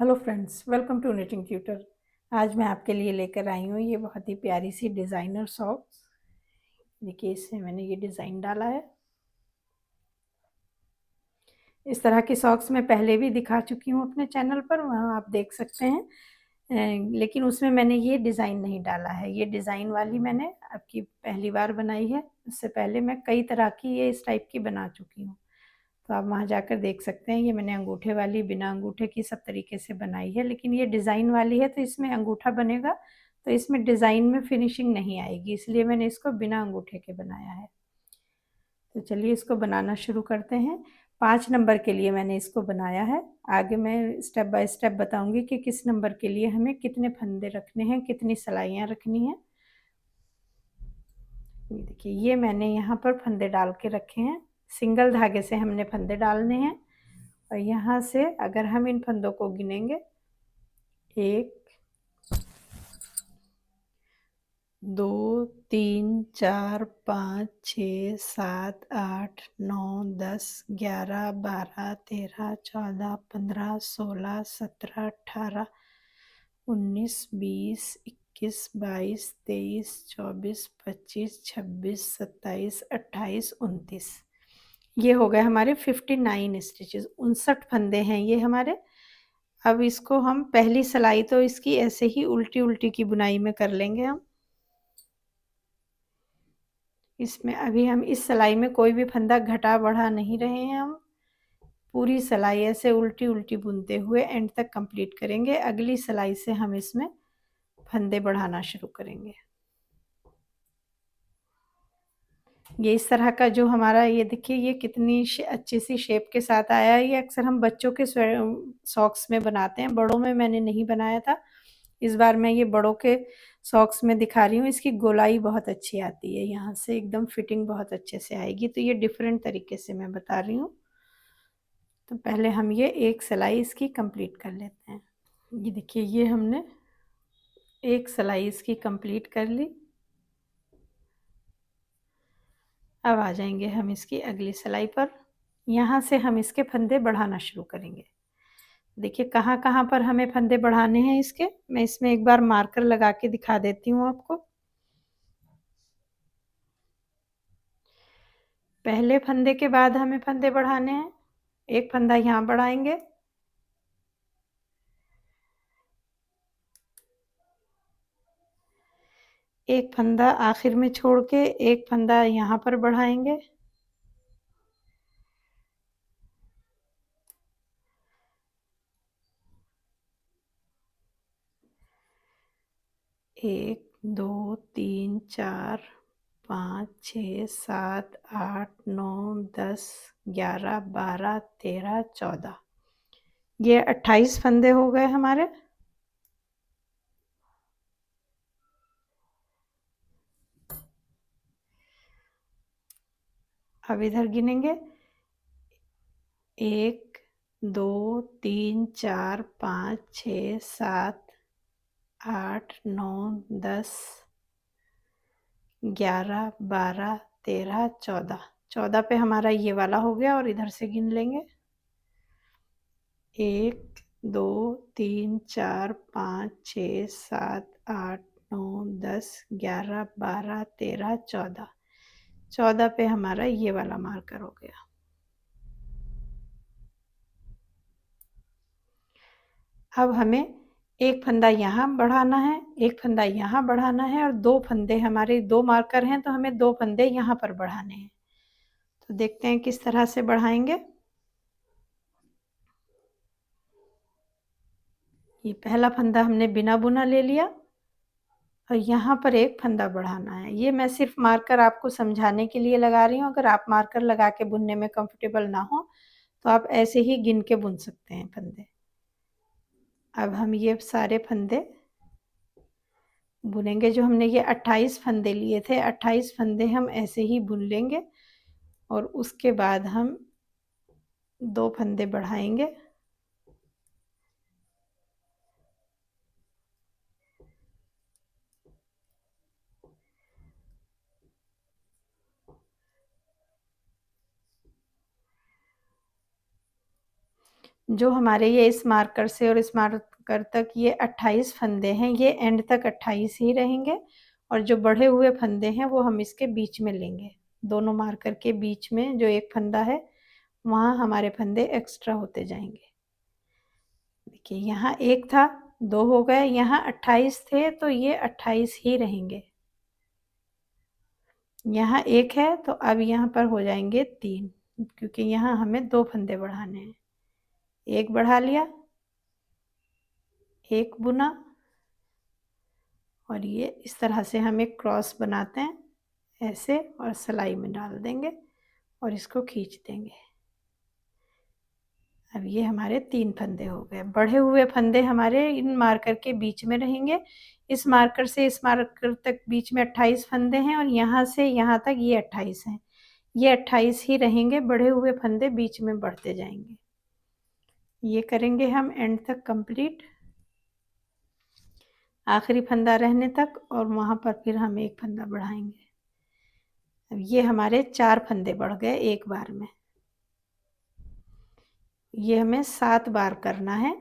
Hello friends, welcome to knitting tutor. आज मैं आपके लिए लेकर आई हूँ ये बहुत ही प्यारी सी डिज़ाइनर सॉक्स। देखिए, इसमें मैंने ये डिज़ाइन डाला है। इस तरह की सॉक्स मैं पहले भी दिखा चुकी हूँ अपने चैनल पर, वहाँ आप देख सकते हैं। लेकिन उसमें मैंने ये डिज़ाइन नहीं डाला है। ये डिज़ाइन वाली मैंने आपकी पहली बार बनाई है। इससे पहले मैं कई तरह की ये इस टाइप की बना चुकी हूँ, तो आप वहाँ जाकर देख सकते हैं। ये मैंने अंगूठे वाली, बिना अंगूठे की सब तरीके से बनाई है, लेकिन ये डिज़ाइन वाली है तो इसमें अंगूठा बनेगा, तो इसमें डिज़ाइन में फिनिशिंग नहीं आएगी, इसलिए मैंने इसको बिना अंगूठे के बनाया है। तो चलिए इसको बनाना शुरू करते हैं। 5 नंबर के लिए मैंने इसको बनाया है। आगे मैं स्टेप बाय स्टेप बताऊंगी कि किस नंबर के लिए हमें कितने फंदे रखने हैं, कितनी सिलाइयाँ रखनी हैं। ये देखिए, ये मैंने यहाँ पर फंदे डाल के रखे हैं। सिंगल धागे से हमने फंदे डालने हैं, और यहाँ से अगर हम इन फंदों को गिनेंगे, 1 2 3 4 5 6 7 8 9 10 11 12 13 14 15 16 17 18 19 20 21 22 23 24 25 26 27 28 29। ये हो गए हमारे 59 स्टिचेस, 59 फंदे हैं ये हमारे। अब इसको हम पहली सिलाई तो इसकी ऐसे ही उल्टी उल्टी की बुनाई में कर लेंगे हम। इसमें अभी हम इस सिलाई में कोई भी फंदा घटा बढ़ा नहीं रहे हैं। हम पूरी सिलाई ऐसे उल्टी उल्टी बुनते हुए एंड तक कंप्लीट करेंगे। अगली सिलाई से हम इसमें फंदे बढ़ाना शुरू करेंगे। ये इस तरह का जो हमारा, ये देखिए ये कितनी अच्छी सी शेप के साथ आया है। ये अक्सर हम बच्चों के सॉक्स में बनाते हैं, बड़ों में मैंने नहीं बनाया था। इस बार मैं ये बड़ों के सॉक्स में दिखा रही हूँ। इसकी गोलाई बहुत अच्छी आती है, यहाँ से एकदम फिटिंग बहुत अच्छे से आएगी। तो ये डिफरेंट तरीके से मैं बता रही हूँ। तो पहले हम ये एक सिलाई इसकी कंप्लीट कर लेते हैं। ये देखिए, ये हमने एक सिलाई इसकी कंप्लीट कर ली। अब आ जाएंगे हम इसकी अगली सिलाई पर। यहाँ से हम इसके फंदे बढ़ाना शुरू करेंगे। देखिए कहाँ कहाँ पर हमें फंदे बढ़ाने हैं इसके। मैं इसमें एक बार मार्कर लगा के दिखा देती हूँ आपको। पहले फंदे के बाद हमें फंदे बढ़ाने हैं। एक फंदा यहाँ बढ़ाएंगे, एक फंदा आखिर में छोड़ के एक फंदा यहाँ पर बढ़ाएंगे, एक 2 3 4 5 6 7 8 9 10 11 12 13 14। ये 28 फंदे हो गए हमारे। अब इधर गिनेंगे, 1 2 3 4 5 6 7 8 9 10 11 12 13 14। 14 पे हमारा ये वाला हो गया, और इधर से गिन लेंगे, 1 2 3 4 5 6 7 8 9 10 11 12 13 14। 14 पे हमारा ये वाला मार्कर हो गया। अब हमें एक फंदा यहाँ बढ़ाना है, एक फंदा यहाँ बढ़ाना है, और दो फंदे, हमारे दो मार्कर हैं तो हमें दो फंदे यहाँ पर बढ़ाने हैं। तो देखते हैं किस तरह से बढ़ाएंगे। ये पहला फंदा हमने बिना बुना ले लिया, और यहाँ पर एक फंदा बढ़ाना है। ये मैं सिर्फ मार्कर आपको समझाने के लिए लगा रही हूँ। अगर आप मार्कर लगा के बुनने में कंफर्टेबल ना हो तो आप ऐसे ही गिन के बुन सकते हैं फंदे। अब हम ये सारे फंदे बुनेंगे। जो हमने ये 28 फंदे लिए थे, 28 फंदे हम ऐसे ही बुन लेंगे, और उसके बाद हम दो फंदे बढ़ाएंगे, जो हमारे ये इस मार्कर से और इस मार्कर तक ये 28 फंदे हैं, ये एंड तक 28 ही रहेंगे और जो बढ़े हुए फंदे हैं वो हम इसके बीच में लेंगे। दोनों मार्कर के बीच में जो एक फंदा है वहाँ हमारे फंदे एक्स्ट्रा होते जाएंगे। देखिए यहाँ एक था, 2 हो गए, यहाँ 28 थे तो ये 28 ही रहेंगे। यहाँ 1 है तो अब यहाँ पर हो जाएंगे 3, क्योंकि यहाँ हमें 2 फंदे बढ़ाने हैं। 1 बढ़ा लिया, 1 बुना और ये इस तरह से हम एक क्रॉस बनाते हैं ऐसे और सिलाई में डाल देंगे और इसको खींच देंगे। अब ये हमारे 3 फंदे हो गए। बढ़े हुए फंदे हमारे इन मार्कर के बीच में रहेंगे। इस मार्कर से इस मार्कर तक बीच में 28 फंदे हैं और यहाँ से यहाँ तक ये 28 हैं। ये 28 ही रहेंगे, बढ़े हुए फंदे बीच में बढ़ते जाएंगे। ये करेंगे हम एंड तक कंप्लीट, आखिरी फंदा रहने तक, और वहाँ पर फिर हम एक फंदा बढ़ाएंगे। अब ये हमारे 4 फंदे बढ़ गए एक बार में। ये हमें 7 बार करना है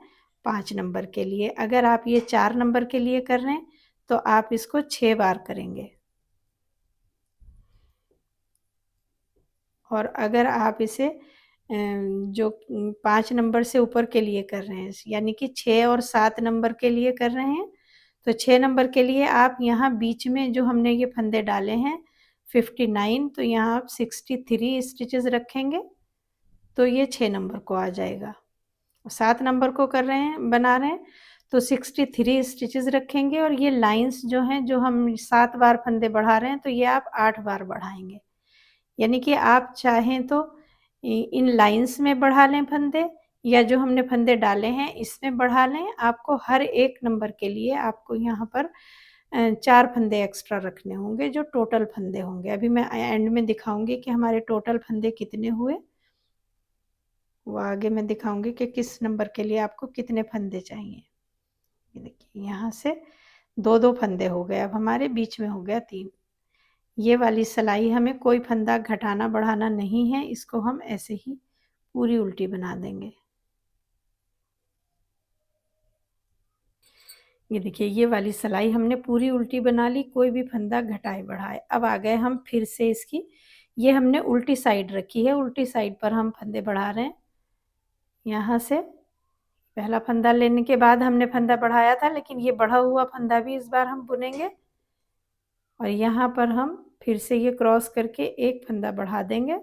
5 नंबर के लिए। अगर आप ये 4 नंबर के लिए कर रहे हैं तो आप इसको 6 बार करेंगे, और अगर आप इसे जो 5 नंबर से ऊपर के लिए कर रहे हैं, यानी कि 6 और 7 नंबर के लिए कर रहे हैं, तो 6 नंबर के लिए आप यहाँ बीच में जो हमने ये फंदे डाले हैं 59, तो यहाँ आप 63 स्टिचेस रखेंगे तो ये 6 नंबर को आ जाएगा। 7 नंबर को कर रहे हैं, बना रहे हैं, तो 63 स्टिचेस रखेंगे और ये लाइंस जो हैं, जो हम 7 बार फंदे बढ़ा रहे हैं, तो ये आप 8 बार बढ़ाएंगे। यानी कि आप चाहें तो इन लाइंस में बढ़ा लें फंदे, या जो हमने फंदे डाले हैं इसमें बढ़ा लें। आपको हर एक नंबर के लिए आपको यहाँ पर 4 फंदे एक्स्ट्रा रखने होंगे, जो टोटल फंदे होंगे। अभी मैं एंड में दिखाऊंगी कि हमारे टोटल फंदे कितने हुए, वो आगे मैं दिखाऊंगी कि किस नंबर के लिए आपको कितने फंदे चाहिए। ये देखिए यहाँ से 2-2 फंदे हो गए, अब हमारे बीच में हो गया 3। ये वाली सिलाई हमें कोई फंदा घटाना बढ़ाना नहीं है, इसको हम ऐसे ही पूरी उल्टी बना देंगे। ये देखिए ये वाली सिलाई हमने पूरी उल्टी बना ली, कोई भी फंदा घटाए बढ़ाए। अब आ गए हम फिर से इसकी, ये हमने उल्टी साइड रखी है, उल्टी साइड पर हम फंदे बढ़ा रहे हैं। यहाँ से पहला फंदा लेने के बाद हमने फंदा बढ़ाया था, लेकिन ये बढ़ा हुआ फंदा भी इस बार हम बुनेंगे और यहाँ पर हम फिर से ये क्रॉस करके एक फंदा बढ़ा देंगे।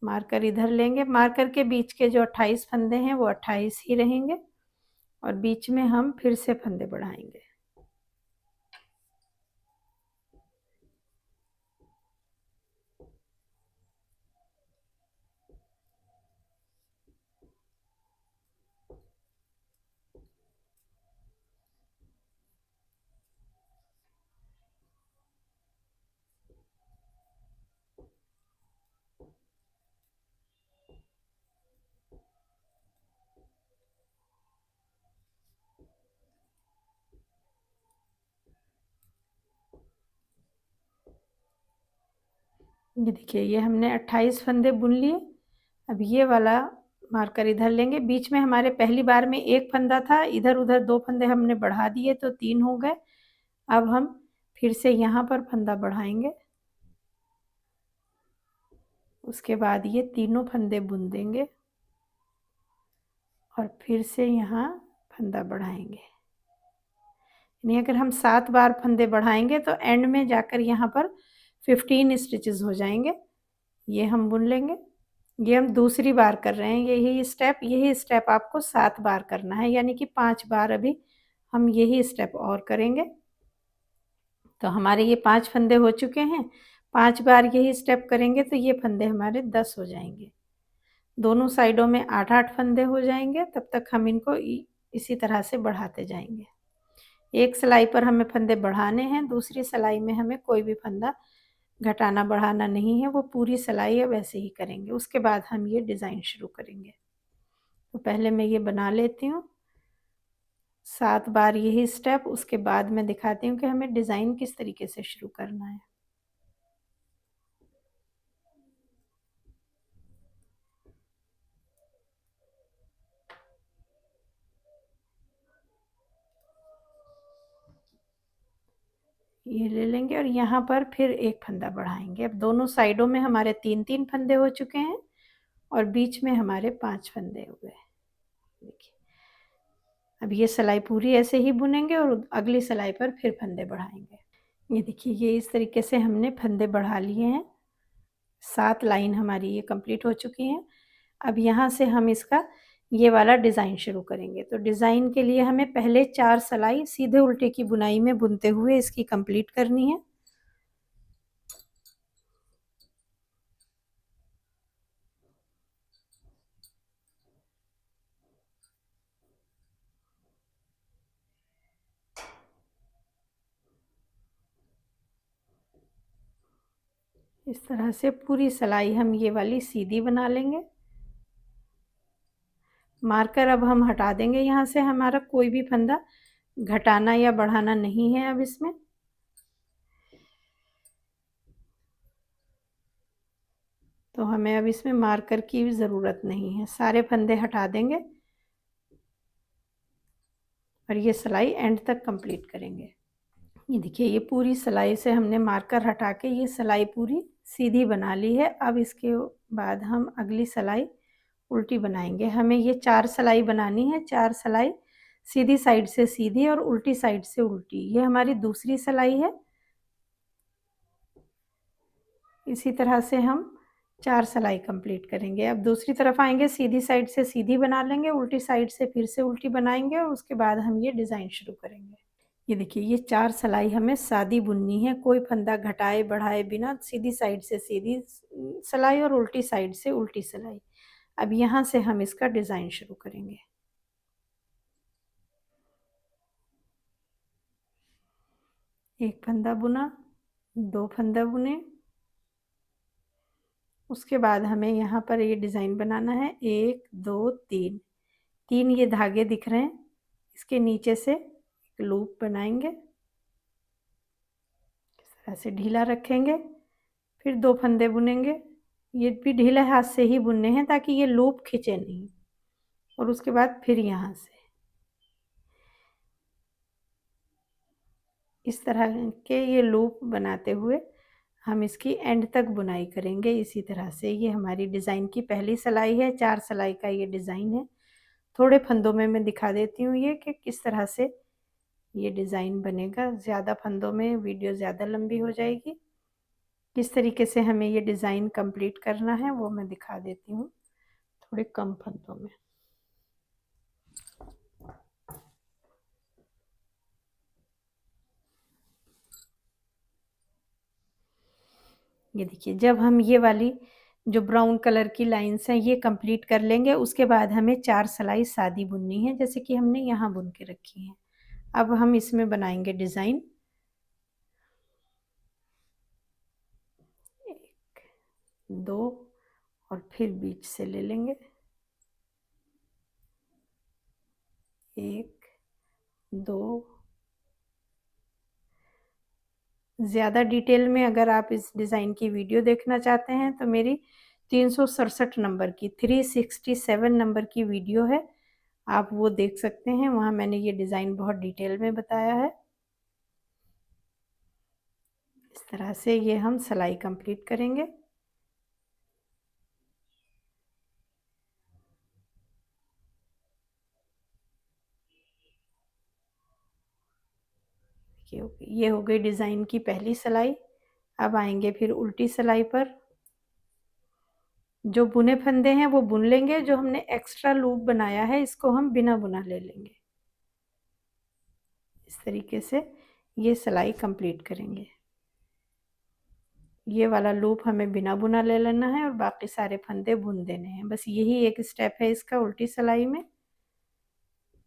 मार्कर इधर लेंगे, मार्कर के बीच के जो 28 फंदे हैं वो 28 ही रहेंगे और बीच में हम फिर से फंदे बढ़ाएंगे। ये देखिए ये हमने 28 फंदे बुन लिए। अब ये वाला मार्कर इधर लेंगे, बीच में हमारे पहली बार में एक फंदा था, इधर उधर 2 फंदे हमने बढ़ा दिए तो 3 हो गए। अब हम फिर से यहाँ पर फंदा बढ़ाएंगे, उसके बाद ये तीनों फंदे बुन देंगे और फिर से यहाँ फंदा बढ़ाएंगे। यानी अगर हम 7 बार फंदे बढ़ाएंगे तो एंड में जाकर यहाँ पर 15 स्टिचेस हो जाएंगे। ये हम बुन लेंगे। ये हम दूसरी बार कर रहे हैं, यही स्टेप आपको 7 बार करना है, यानी कि 5 बार अभी हम यही स्टेप और करेंगे। तो हमारे ये 5 फंदे हो चुके हैं, 5 बार यही स्टेप करेंगे तो ये फंदे हमारे 10 हो जाएंगे। दोनों साइडों में 8-8 फंदे हो जाएंगे, तब तक हम इनको इसी तरह से बढ़ाते जाएंगे। एक सिलाई पर हमें फंदे बढ़ाने हैं, दूसरी सिलाई में हमें कोई भी फंदा घटाना बढ़ाना नहीं है, वो पूरी सिलाई अब ऐसे ही करेंगे। उसके बाद हम ये डिज़ाइन शुरू करेंगे। तो पहले मैं ये बना लेती हूँ 7 बार यही स्टेप, उसके बाद मैं दिखाती हूँ कि हमें डिज़ाइन किस तरीके से शुरू करना है। ये ले लेंगे और यहाँ पर फिर एक फंदा बढ़ाएंगे। अब दोनों साइडों में हमारे 3-3 फंदे हो चुके हैं और बीच में हमारे 5 फंदे हो गए। देखिए, अब ये सिलाई पूरी ऐसे ही बुनेंगे और अगली सिलाई पर फिर फंदे बढ़ाएंगे। ये देखिए, ये इस तरीके से हमने फंदे बढ़ा लिए हैं। 7 लाइन हमारी ये कंप्लीट हो चुकी हैं। अब यहाँ से हम इसका ये वाला डिज़ाइन शुरू करेंगे। तो डिज़ाइन के लिए हमें पहले 4 सिलाई सीधे उल्टे की बुनाई में बुनते हुए इसकी कंप्लीट करनी है। इस तरह से पूरी सिलाई हम ये वाली सीधी बना लेंगे। मार्कर अब हम हटा देंगे यहाँ से, हमारा कोई भी फंदा घटाना या बढ़ाना नहीं है अब इसमें। तो हमें अब इसमें मार्कर की ज़रूरत नहीं है, सारे फंदे हटा देंगे और ये सिलाई एंड तक कंप्लीट करेंगे। ये देखिए, ये पूरी सिलाई से हमने मार्कर हटा के ये सिलाई पूरी सीधी बना ली है। अब इसके बाद हम अगली सिलाई उल्टी बनाएंगे। हमें ये 4 सिलाई बनानी है, 4 सिलाई सीधी साइड से सीधी और उल्टी साइड से उल्टी। ये हमारी दूसरी सिलाई है। इसी तरह से हम 4 सिलाई कंप्लीट करेंगे। अब दूसरी तरफ आएंगे, सीधी साइड से सीधी बना लेंगे, उल्टी साइड से फिर से उल्टी बनाएंगे और उसके बाद हम ये डिज़ाइन शुरू करेंगे। ये देखिए, ये 4 सिलाई हमें सादी बुननी है, कोई फंदा घटाए बढ़ाए बिना सीधी साइड से सीधी सिलाई और उल्टी साइड से उल्टी सिलाई। अब यहाँ से हम इसका डिज़ाइन शुरू करेंगे। एक फंदा बुना, 2 फंदा बुने, उसके बाद हमें यहाँ पर ये डिज़ाइन बनाना है। 1 2 3 3 ये धागे दिख रहे हैं, इसके नीचे से एक लूप बनाएंगे। इस तरह से ढीला रखेंगे, फिर 2 फंदे बुनेंगे। ये भी ढीले हाथ से ही बुनने हैं ताकि ये लूप खींचे नहीं। और उसके बाद फिर यहाँ से इस तरह के ये लूप बनाते हुए हम इसकी एंड तक बुनाई करेंगे। इसी तरह से ये हमारी डिज़ाइन की पहली सिलाई है, 4 सिलाई का ये डिज़ाइन है। थोड़े फंदों में मैं दिखा देती हूँ ये कि किस तरह से ये डिज़ाइन बनेगा। ज़्यादा फंदों में वीडियो ज़्यादा लंबी हो जाएगी। किस तरीके से हमें ये डिज़ाइन कंप्लीट करना है वो मैं दिखा देती हूँ थोड़े कम फंदों में। ये देखिए, जब हम ये वाली जो ब्राउन कलर की लाइन्स हैं ये कंप्लीट कर लेंगे, उसके बाद हमें 4 सिलाई सादी बुननी है जैसे कि हमने यहाँ बुन के रखी है। अब हम इसमें बनाएंगे डिज़ाइन। 1 2 और फिर बीच से ले लेंगे। 1 2। ज़्यादा डिटेल में अगर आप इस डिज़ाइन की वीडियो देखना चाहते हैं तो मेरी 367 नंबर की 367 नंबर की वीडियो है, आप वो देख सकते हैं। वहाँ मैंने ये डिज़ाइन बहुत डिटेल में बताया है। इस तरह से ये हम सिलाई कंप्लीट करेंगे। ये हो गई डिज़ाइन की पहली सिलाई। अब आएंगे फिर उल्टी सिलाई पर। जो बुने फंदे हैं वो बुन लेंगे, जो हमने एक्स्ट्रा लूप बनाया है इसको हम बिना बुना ले लेंगे। इस तरीके से ये सिलाई कंप्लीट करेंगे। ये वाला लूप हमें बिना बुना ले लेना है और बाकी सारे फंदे बुन देने हैं। बस यही एक स्टेप है इसका उल्टी सिलाई में।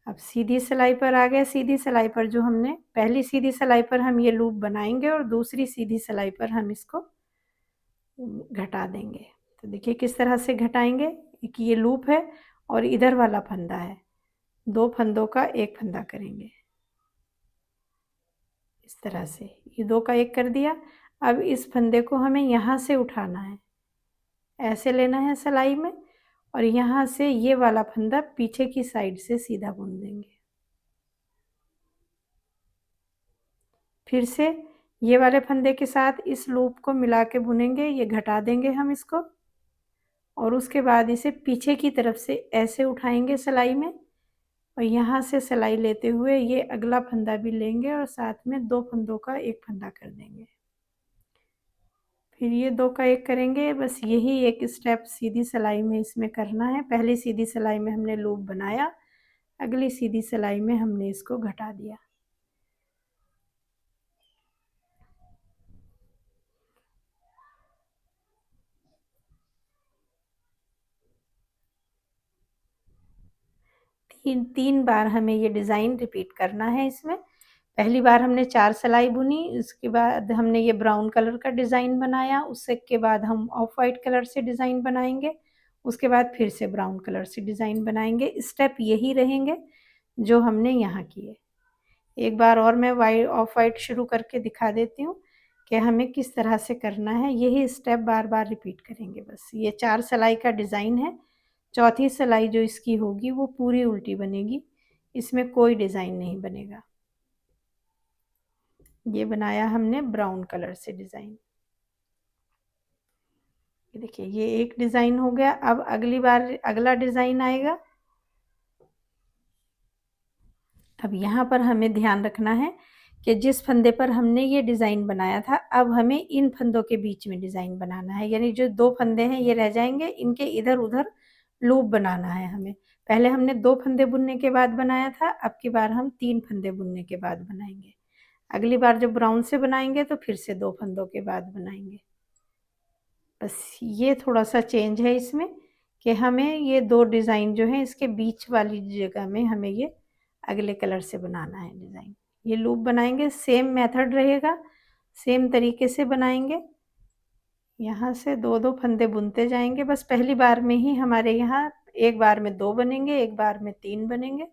अब सीधी सिलाई पर आ गए। सीधी सिलाई पर जो हमने पहली सीधी सिलाई पर हम ये लूप बनाएंगे और दूसरी सीधी सिलाई पर हम इसको घटा देंगे। तो देखिए किस तरह से घटाएंगे। एक ये लूप है और इधर वाला फंदा है, 2 फंदों का एक फंदा करेंगे। इस तरह से ये 2 का एक कर दिया। अब इस फंदे को हमें यहाँ से उठाना है, ऐसे लेना है सिलाई में और यहाँ से ये वाला फंदा पीछे की साइड से सीधा बुन देंगे। फिर से ये वाले फंदे के साथ इस लूप को मिला के बुनेंगे, ये घटा देंगे हम इसको, और उसके बाद इसे पीछे की तरफ से ऐसे उठाएंगे सिलाई में, और यहाँ से सिलाई लेते हुए ये अगला फंदा भी लेंगे और साथ में 2 फंदों का एक फंदा कर देंगे। फिर ये 2 का एक करेंगे, बस यही एक स्टेप सीधी सिलाई में इसमें करना है। पहली सीधी सिलाई में हमने लूप बनाया, अगली सीधी सिलाई में हमने इसको घटा दिया। तीन बार हमें ये डिज़ाइन रिपीट करना है इसमें। पहली बार हमने 4 सिलाई बुनी, उसके बाद हमने ये ब्राउन कलर का डिज़ाइन बनाया, उससे के बाद हम ऑफ वाइट कलर से डिज़ाइन बनाएंगे, उसके बाद फिर से ब्राउन कलर से डिज़ाइन बनाएंगे। स्टेप यही रहेंगे जो हमने यहाँ किए। एक बार और मैं ऑफ वाइट शुरू करके दिखा देती हूँ कि हमें किस तरह से करना है। यही स्टेप बार बार रिपीट करेंगे। बस ये 4 सिलाई का डिज़ाइन है, चौथी सिलाई जो इसकी होगी वो पूरी उल्टी बनेगी, इसमें कोई डिज़ाइन नहीं बनेगा। ये बनाया हमने ब्राउन कलर से डिज़ाइन। ये देखिए, ये एक डिज़ाइन हो गया। अब अगली बार अगला डिज़ाइन आएगा। अब यहाँ पर हमें ध्यान रखना है कि जिस फंदे पर हमने ये डिज़ाइन बनाया था, अब हमें इन फंदों के बीच में डिज़ाइन बनाना है, यानी जो 2 फंदे हैं ये रह जाएंगे, इनके इधर उधर लूप बनाना है हमें। पहले हमने 2 फंदे बुनने के बाद बनाया था, अब की बार हम 3 फंदे बुनने के बाद बनाएंगे। अगली बार जब ब्राउन से बनाएंगे तो फिर से 2 फंदों के बाद बनाएंगे। बस ये थोड़ा सा चेंज है इसमें कि हमें ये 2 डिज़ाइन जो है इसके बीच वाली जगह में हमें ये अगले कलर से बनाना है डिज़ाइन। ये लूप बनाएंगे, सेम मेथड रहेगा, सेम तरीके से बनाएंगे। यहाँ से 2-2 फंदे बुनते जाएंगे। बस पहली बार में ही हमारे यहाँ एक बार में 2 बनेंगे, एक बार में 3 बनेंगे।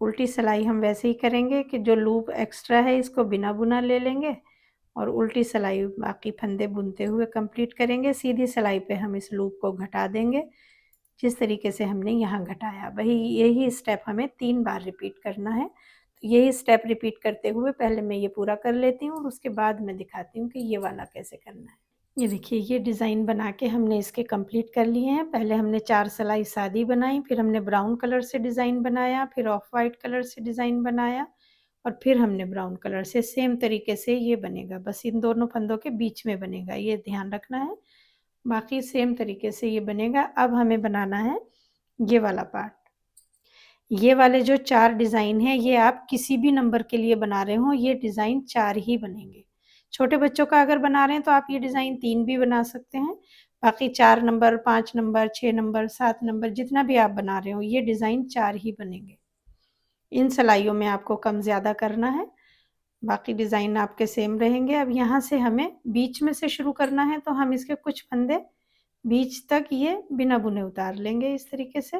उल्टी सिलाई हम वैसे ही करेंगे कि जो लूप एक्स्ट्रा है इसको बिना बुना ले लेंगे और उल्टी सिलाई बाकी फंदे बुनते हुए कंप्लीट करेंगे। सीधी सिलाई पे हम इस लूप को घटा देंगे, जिस तरीके से हमने यहाँ घटाया। वही यही स्टेप हमें 3 बार रिपीट करना है। तो यही स्टेप रिपीट करते हुए पहले मैं ये पूरा कर लेती हूँ और उसके बाद मैं दिखाती हूँ कि ये वाला कैसे करना है। ये देखिए, ये डिज़ाइन बना के हमने इसके कंप्लीट कर लिए हैं। पहले हमने 4 सिलाई सादी बनाई, फिर हमने ब्राउन कलर से डिज़ाइन बनाया, फिर ऑफ वाइट कलर से डिज़ाइन बनाया और फिर हमने ब्राउन कलर से। सेम तरीके से ये बनेगा, बस इन दोनों फंदों के बीच में बनेगा, ये ध्यान रखना है। बाकी सेम तरीके से ये बनेगा। अब हमें बनाना है ये वाला पार्ट। ये वाले जो 4 डिज़ाइन हैं, ये आप किसी भी नंबर के लिए बना रहे हो, ये डिज़ाइन 4 ही बनेंगे। छोटे बच्चों का अगर बना रहे हैं तो आप ये डिज़ाइन 3 भी बना सकते हैं। बाकी 4 नंबर, 5 नंबर, 6 नंबर, 7 नंबर जितना भी आप बना रहे हो, ये डिज़ाइन 4 ही बनेंगे। इन सिलाइयों में आपको कम ज़्यादा करना है, बाकी डिज़ाइन आपके सेम रहेंगे। अब यहाँ से हमें बीच में से शुरू करना है, तो हम इसके कुछ फंदे बीच तक ये बिना बुने उतार लेंगे इस तरीके से।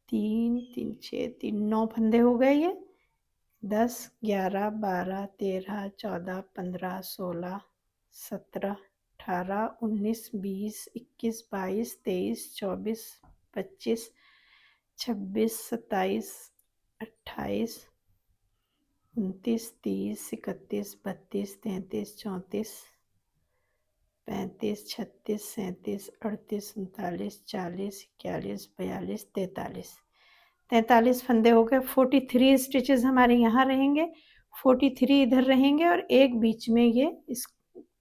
3 3 6 3 9 फंदे हो गए ये। 10 11 12 13 14 15 16 17 18 19 20 21 22 23 24 25 26 27 28 29 30 31 32 33 34 35 36 37 38 39 40 41 42 43 43 फंदे हो गए। 43 स्टिचेस हमारे यहाँ रहेंगे, 43 इधर रहेंगे और एक बीच में ये इस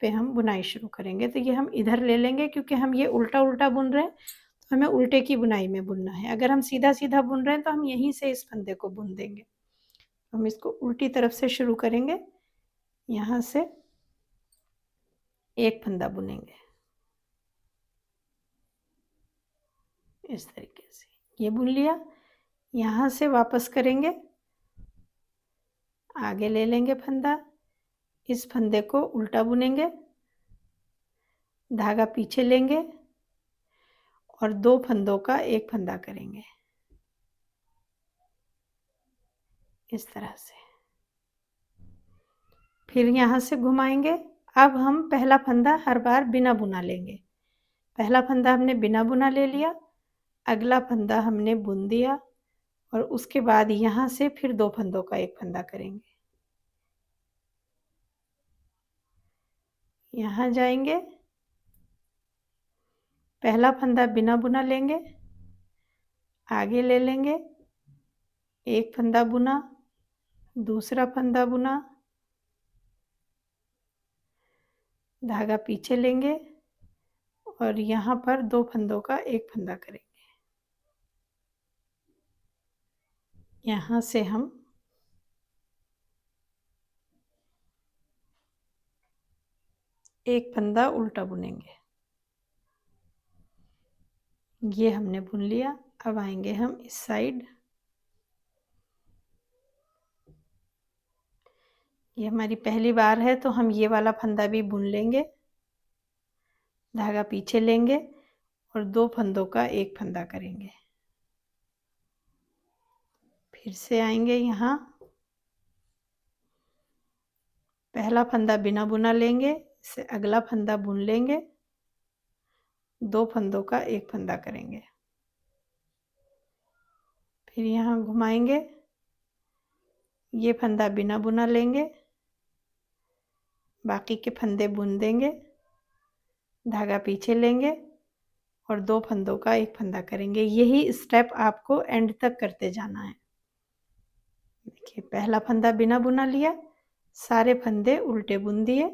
पे हम बुनाई शुरू करेंगे। तो ये हम इधर ले लेंगे, क्योंकि हम ये उल्टा उल्टा बुन रहे हैं तो हमें उल्टे की बुनाई में बुनना है। अगर हम सीधा सीधा बुन रहे हैं तो हम यहीं से इस फंदे को बुन देंगे। हम इसको उल्टी तरफ से शुरू करेंगे, यहाँ से एक फंदा बुनेंगे इस तरीके से। ये बुन लिया, यहाँ से वापस करेंगे, आगे ले लेंगे फंदा, इस फंदे को उल्टा बुनेंगे, धागा पीछे लेंगे और 2 फंदों का एक फंदा करेंगे इस तरह से। फिर यहाँ से घुमाएंगे। अब हम पहला फंदा हर बार बिना बुना लेंगे, पहला फंदा हमने बिना बुना ले लिया, अगला फंदा हमने बुन दिया और उसके बाद यहाँ से फिर 2 फंदों का एक फंदा करेंगे। यहाँ जाएंगे, पहला फंदा बिना बुना लेंगे, आगे ले लेंगे, एक फंदा बुना, दूसरा फंदा बुना, धागा पीछे लेंगे और यहाँ पर 2 फंदों का एक फंदा करेंगे। यहाँ से हम एक फंदा उल्टा बुनेंगे। ये हमने बुन लिया। अब आएंगे हम इस साइड, ये हमारी पहली बार है तो हम ये वाला फंदा भी बुन लेंगे, धागा पीछे लेंगे और 2 फंदों का एक फंदा करेंगे। फिर से आएंगे यहाँ, पहला फंदा बिना बुना लेंगे, इससे अगला फंदा बुन लेंगे, 2 फंदों का एक फंदा करेंगे। फिर यहाँ घुमाएंगे, ये फंदा बिना बुना लेंगे, बाकी के फंदे बुन देंगे, धागा पीछे लेंगे और 2 फंदों का एक फंदा करेंगे। यही स्टेप आपको एंड तक करते जाना है। देखिए, पहला फंदा बिना बुना लिया, सारे फंदे उल्टे बुन दिए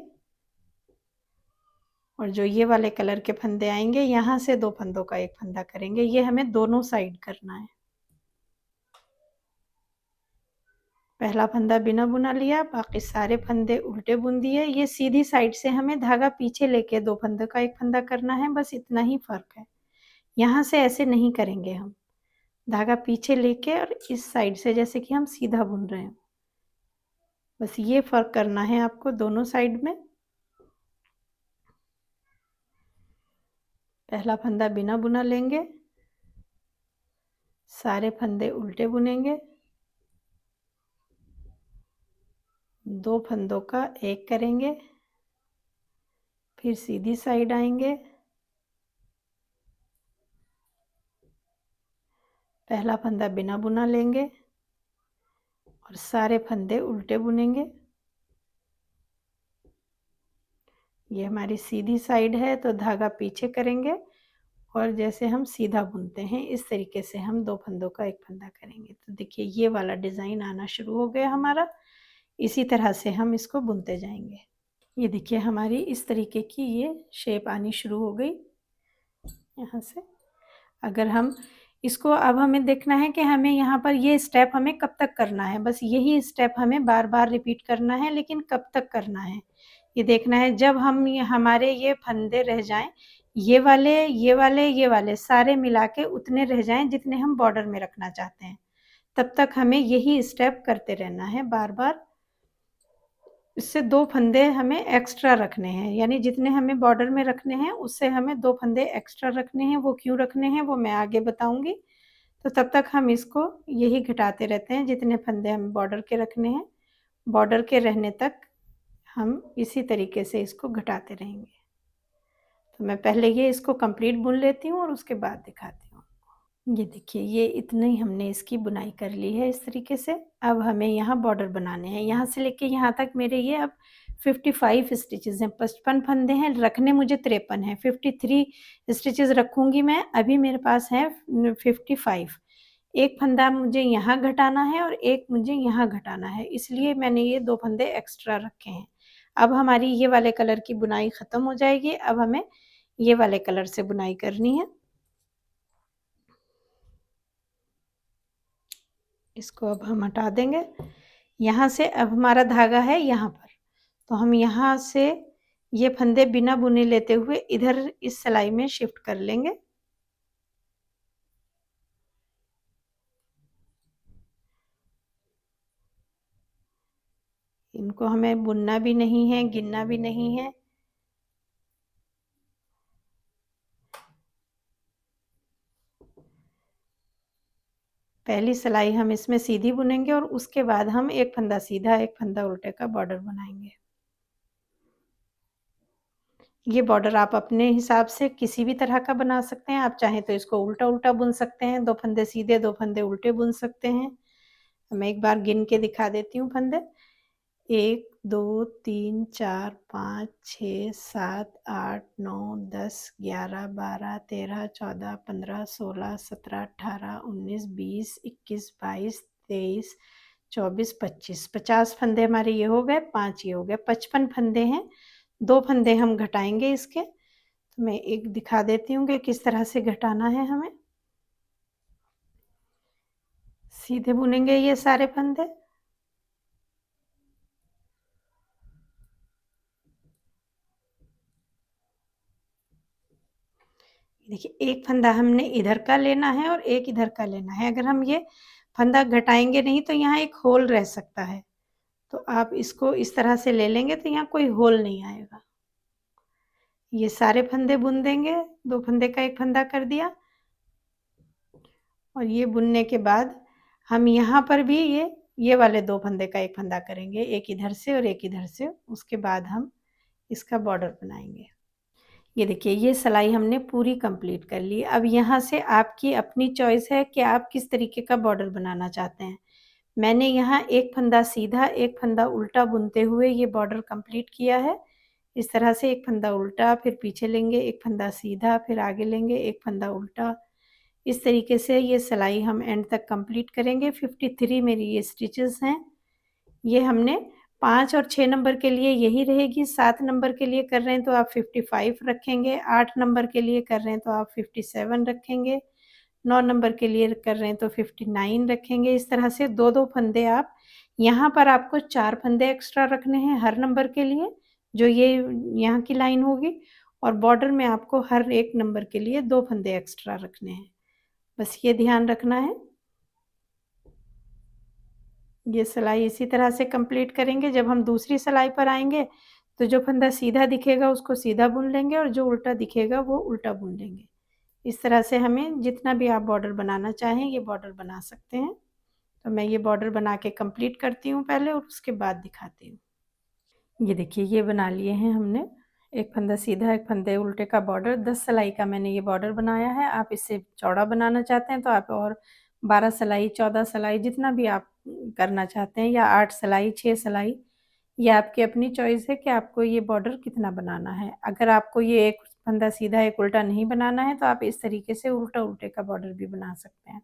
और जो ये वाले कलर के फंदे आएंगे यहाँ से 2 फंदों का एक फंदा करेंगे। ये हमें दोनों साइड करना है। पहला फंदा बिना बुना लिया, बाकी सारे फंदे उल्टे बुन दिए। ये सीधी साइड से हमें धागा पीछे लेके 2 फंदों का एक फंदा करना है, बस इतना ही फर्क है। यहाँ से ऐसे नहीं करेंगे हम, धागा पीछे लेके और इस साइड से जैसे कि हम सीधा बुन रहे हैं, बस ये फर्क करना है आपको दोनों साइड में। पहला फंदा बिना बुना लेंगे, सारे फंदे उल्टे बुनेंगे, 2 फंदों का एक करेंगे, फिर सीधी साइड आएंगे, पहला फंदा बिना बुना लेंगे और सारे फंदे उल्टे बुनेंगे। ये हमारी सीधी साइड है तो धागा पीछे करेंगे और जैसे हम सीधा बुनते हैं इस तरीके से हम 2 फंदों का एक फंदा करेंगे। तो देखिए ये वाला डिज़ाइन आना शुरू हो गया हमारा। इसी तरह से हम इसको बुनते जाएंगे। ये देखिए हमारी इस तरीके की ये शेप आनी शुरू हो गई यहाँ से। अगर हम इसको, अब हमें देखना है कि हमें यहाँ पर ये स्टेप हमें कब तक करना है। बस यही स्टेप हमें बार बार रिपीट करना है, लेकिन कब तक करना है ये देखना है। जब हम हमारे ये फंदे रह जाएं, ये वाले ये वाले ये वाले सारे मिला के उतने रह जाएं जितने हम बॉर्डर में रखना चाहते हैं, तब तक हमें यही स्टेप करते रहना है बार बार। इससे 2 फंदे हमें एक्स्ट्रा रखने हैं, यानी जितने हमें बॉर्डर में रखने हैं उससे हमें 2 फंदे एक्स्ट्रा रखने हैं। वो क्यों रखने हैं वो मैं आगे बताऊंगी। तो तब तक हम इसको यही घटाते रहते हैं, जितने फंदे हमें बॉर्डर के रखने हैं, बॉर्डर के रहने तक हम इसी तरीके से इसको घटाते रहेंगे। तो मैं पहले ये इसको कंप्लीट बुन लेती हूँ और उसके बाद दिखाती हूँ। ये देखिए ये इतनी हमने इसकी बुनाई कर ली है इस तरीके से। अब हमें यहाँ बॉर्डर बनाने हैं, यहाँ से लेके यहाँ तक मेरे ये अब 55 स्टिचेस हैं, 55 फंदे हैं, रखने मुझे 53 हैं, 53 स्टिचेस रखूँगी मैं। अभी मेरे पास है 55। एक फंदा मुझे यहाँ घटाना है और एक मुझे यहाँ घटाना है, इसलिए मैंने ये 2 फंदे एक्स्ट्रा रखे हैं। अब हमारी ये वाले कलर की बुनाई ख़त्म हो जाएगी। अब हमें ये वाले कलर से बुनाई करनी है। इसको अब हम हटा देंगे। यहाँ से अब हमारा धागा है यहाँ पर, तो हम यहाँ से ये फंदे बिना बुने लेते हुए इधर इस सिलाई में शिफ्ट कर लेंगे। इनको हमें बुनना भी नहीं है, गिनना भी नहीं है। पहली सिलाई हम इसमें सीधी बुनेंगे और उसके बाद हम एक फंदा सीधा एक फंदा उल्टे का बॉर्डर बनाएंगे। ये बॉर्डर आप अपने हिसाब से किसी भी तरह का बना सकते हैं। आप चाहें तो इसको उल्टा-उल्टा बुन सकते हैं, 2 फंदे सीधे, 2 फंदे उल्टे बुन सकते हैं। मैं एक बार गिन के दिखा देती हूँ फंदे। 1, 2, 3, 4, 5, 6, 7, 8, 9, 10, 11, 12, 13, 14, 15, 16, 17, 18, 19, 20, 21, 22, 23, 24, 25, 50 फंदे हमारे ये हो गए, 5 ये हो गए, 55 फंदे हैं। 2 फंदे हम घटाएँगे इसके। तो मैं एक दिखा देती हूँ कि किस तरह से घटाना है हमें। सीधे बुनेंगे ये सारे फंदे। देखिए, एक फंदा हमने इधर का लेना है और एक इधर का लेना है। अगर हम ये फंदा घटाएँगे नहीं तो यहाँ एक होल रह सकता है। तो आप इसको इस तरह से ले लेंगे तो यहाँ कोई होल नहीं आएगा। ये सारे फंदे बुन देंगे, 2 फंदे का 1 फंदा कर दिया। और ये बुनने के बाद हम यहाँ पर भी ये वाले 2 फंदे का 1 फंदा करेंगे, एक इधर से और एक इधर से। उसके बाद हम इसका बॉर्डर बनाएँगे। ये देखिए, ये सिलाई हमने पूरी कंप्लीट कर ली। अब यहाँ से आपकी अपनी चॉइस है कि आप किस तरीके का बॉर्डर बनाना चाहते हैं। मैंने यहाँ 1 फंदा सीधा, 1 फंदा उल्टा बुनते हुए ये बॉर्डर कंप्लीट किया है। इस तरह से 1 फंदा उल्टा, फिर पीछे लेंगे, 1 फंदा सीधा, फिर आगे लेंगे, 1 फंदा उल्टा। इस तरीके से ये सिलाई हम एंड तक कंप्लीट करेंगे। 53 मेरी ये स्टिचेज़ हैं। ये हमने 5 और 6 नंबर के लिए यही रहेगी, 7 नंबर के लिए कर रहे हैं तो आप 55 रखेंगे, 8 नंबर के लिए कर रहे हैं तो आप 57 रखेंगे, 9 नंबर के लिए कर रहे हैं तो 59 रखेंगे। इस तरह से 2-2 फंदे आप यहाँ पर आपको 4 फंदे एक्स्ट्रा रखने हैं हर नंबर के लिए, जो ये यहाँ की लाइन होगी, और बॉर्डर में आपको हर एक नंबर के लिए 2 फंदे एक्स्ट्रा रखने हैं। बस ये ध्यान रखना है। ये सिलाई इसी तरह से कंप्लीट करेंगे। जब हम दूसरी सिलाई पर आएँगे, तो जो फंदा सीधा दिखेगा उसको सीधा बुन लेंगे और जो उल्टा दिखेगा वो उल्टा बुन लेंगे। इस तरह से हमें जितना भी आप बॉर्डर बनाना चाहें, ये बॉर्डर बना सकते हैं। तो मैं ये बॉर्डर बना के कंप्लीट करती हूँ पहले और उसके बाद दिखाती हूँ। ये देखिए, ये बना लिए हैं हमने। एक फंदा सीधा, एक फंदे उल्टे का बॉर्डर, 10 सिलाई का मैंने ये बॉर्डर बनाया है। आप इससे चौड़ा बनाना चाहते हैं तो आप और 12 सिलाई, 14 सिलाई जितना भी आप करना चाहते हैं, या 8 सिलाई, 6 सिलाई, ये आपकी अपनी चॉइस है कि आपको ये बॉर्डर कितना बनाना है। अगर आपको ये एक फंदा सीधा, एक उल्टा नहीं बनाना है तो आप इस तरीके से उल्टा-उल्टे का बॉर्डर भी बना सकते हैं।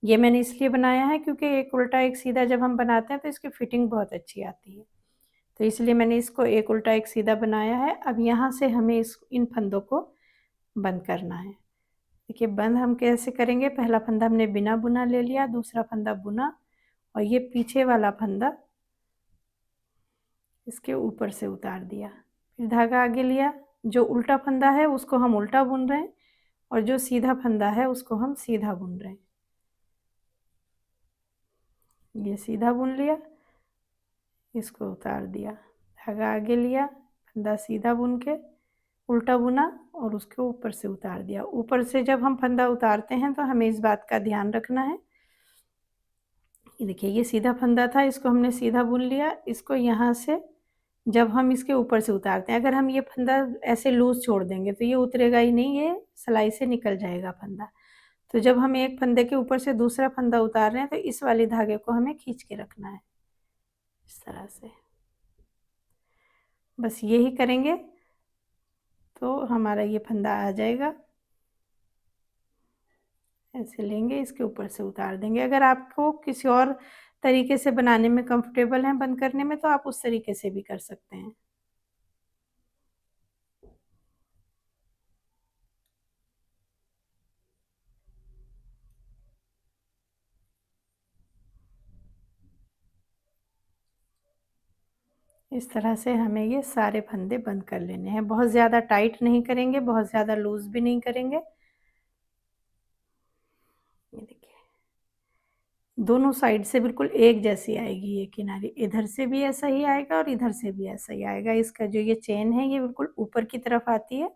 ये मैंने इसलिए बनाया है क्योंकि एक उल्टा, एक सीधा जब हम बनाते हैं तो इसकी फिटिंग बहुत अच्छी आती है। तो इसलिए मैंने इसको एक उल्टा एक सीधा बनाया है। अब यहाँ से हमें इन फंदों को बंद करना है। देखिए, बंद हम कैसे करेंगे, पहला फंदा हमने बिना बुना ले लिया, दूसरा फंदा बुना और ये पीछे वाला फंदा इसके ऊपर से उतार दिया। फिर धागा आगे लिया, जो उल्टा फंदा है उसको हम उल्टा बुन रहे हैं और जो सीधा फंदा है उसको हम सीधा बुन रहे हैं। ये सीधा बुन लिया, इसको उतार दिया, धागा आगे लिया, फंदा सीधा बुन के उल्टा बुना और उसके ऊपर से उतार दिया। ऊपर से जब हम फंदा उतारते हैं तो हमें इस बात का ध्यान रखना है। ये देखिए, ये सीधा फंदा था, इसको हमने सीधा बुन लिया। इसको यहाँ से जब हम इसके ऊपर से उतारते हैं, अगर हम ये फंदा ऐसे लूज़ छोड़ देंगे तो ये उतरेगा ही नहीं, ये सिलाई से निकल जाएगा फंदा। तो जब हम एक फंदे के ऊपर से दूसरा फंदा उतार रहे हैं तो इस वाले धागे को हमें खींच के रखना है, इस तरह से। बस यही करेंगे तो हमारा ये फंदा आ जाएगा। ऐसे लेंगे, इसके ऊपर से उतार देंगे। अगर आपको किसी और तरीके से बनाने में कंफर्टेबल हैं बंद करने में तो आप उस तरीके से भी कर सकते हैं। इस तरह से हमें ये सारे फंदे बंद कर लेने हैं। बहुत ज़्यादा टाइट नहीं करेंगे, बहुत ज़्यादा लूज़ भी नहीं करेंगे। ये देखिए, दोनों साइड से बिल्कुल एक जैसी आएगी ये किनारी। इधर से भी ऐसा ही आएगा और इधर से भी ऐसा ही आएगा। इसका जो ये चेन है ये बिल्कुल ऊपर की तरफ आती है,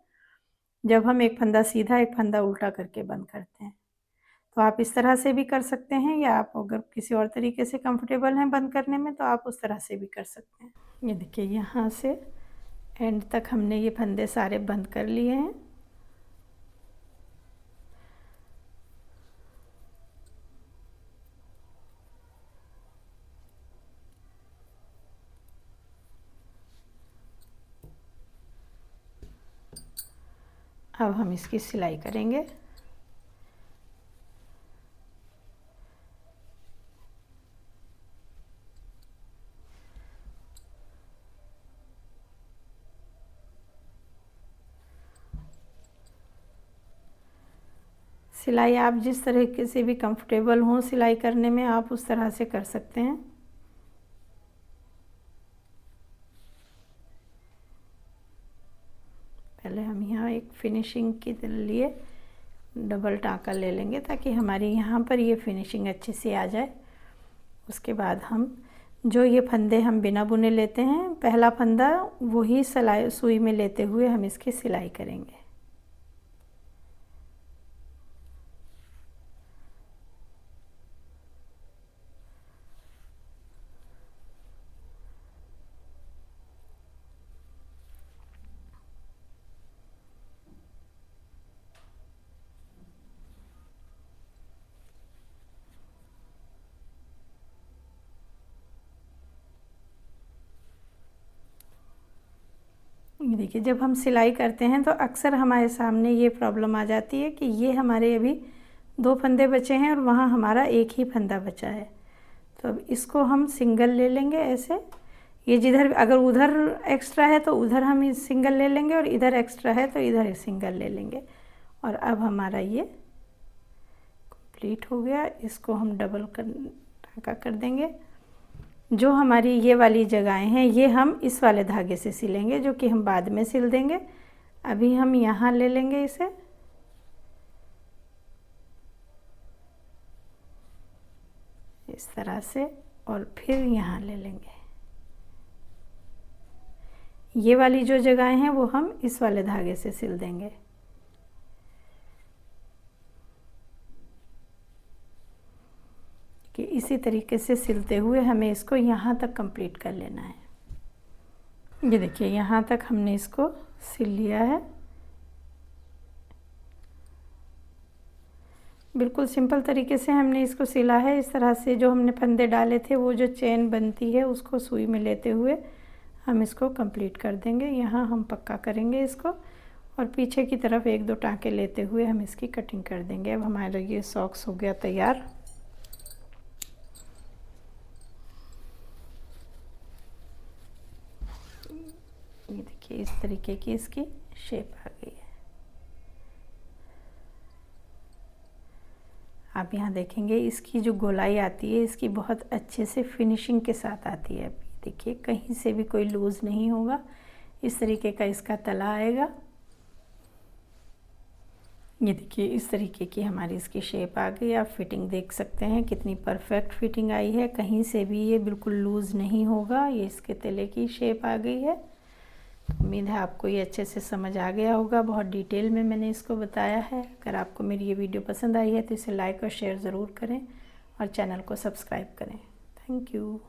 जब हम एक फंदा सीधा, एक फंदा उल्टा करके बंद करते हैं। तो आप इस तरह से भी कर सकते हैं, या आप अगर किसी और तरीके से कंफर्टेबल हैं बंद करने में तो आप उस तरह से भी कर सकते हैं। ये देखिए, यहाँ से एंड तक हमने ये फंदे सारे बंद कर लिए हैं। अब हम इसकी सिलाई करेंगे। सिलाई आप जिस तरीके से भी कंफर्टेबल हों सिलाई करने में, आप उस तरह से कर सकते हैं। पहले हम यहाँ एक फिनिशिंग के लिए डबल टाँका ले लेंगे ताकि हमारी यहाँ पर ये फिनिशिंग अच्छे से आ जाए। उसके बाद हम जो ये फंदे हम बिना बुने लेते हैं, पहला फंदा वही सिलाई सुई में लेते हुए हम इसकी सिलाई करेंगे। ये देखिए, जब हम सिलाई करते हैं तो अक्सर हमारे सामने ये प्रॉब्लम आ जाती है कि ये हमारे अभी 2 फंदे बचे हैं और वहाँ हमारा एक ही फंदा बचा है। तो अब इसको हम सिंगल ले लेंगे ऐसे। ये जिधर अगर उधर एक्स्ट्रा है तो उधर हम इस सिंगल ले लेंगे और इधर एक्स्ट्रा है तो इधर सिंगल ले लेंगे। और अब हमारा ये कंप्लीट हो गया। इसको हम डबल टाँका कर देंगे। जो हमारी ये वाली जगहें हैं ये हम इस वाले धागे से सिलेंगे, जो कि हम बाद में सिल देंगे। अभी हम यहाँ ले लेंगे इसे, इस तरह से, और फिर यहाँ ले लेंगे। ये वाली जो जगहें हैं वो हम इस वाले धागे से सिल देंगे। कि इसी तरीके से सिलते हुए हमें इसको यहाँ तक कंप्लीट कर लेना है। ये देखिए, यहाँ तक हमने इसको सिल लिया है। बिल्कुल सिंपल तरीके से हमने इसको सिला है। इस तरह से जो हमने फंदे डाले थे वो जो चेन बनती है उसको सुई में लेते हुए हम इसको कंप्लीट कर देंगे। यहाँ हम पक्का करेंगे इसको और पीछे की तरफ 1-2 टाँके लेते हुए हम इसकी कटिंग कर देंगे। अब हमारा ये सॉक्स हो गया तैयार। ये देखिए, इस तरीके की इसकी शेप आ गई है। आप यहाँ देखेंगे इसकी जो गोलाई आती है इसकी बहुत अच्छे से फिनिशिंग के साथ आती है। देखिए, कहीं से भी कोई लूज़ नहीं होगा। इस तरीके का इसका तला आएगा। ये देखिए, इस तरीके की हमारी इसकी शेप आ गई। आप फिटिंग देख सकते हैं कितनी परफेक्ट फिटिंग आई है। कहीं से भी ये बिल्कुल लूज़ नहीं होगा। ये इसके तले की शेप आ गई है। उम्मीद है आपको ये अच्छे से समझ आ गया होगा। बहुत डिटेल में मैंने इसको बताया है। अगर आपको मेरी ये वीडियो पसंद आई है तो इसे लाइक और शेयर ज़रूर करें और चैनल को सब्सक्राइब करें। Thank you.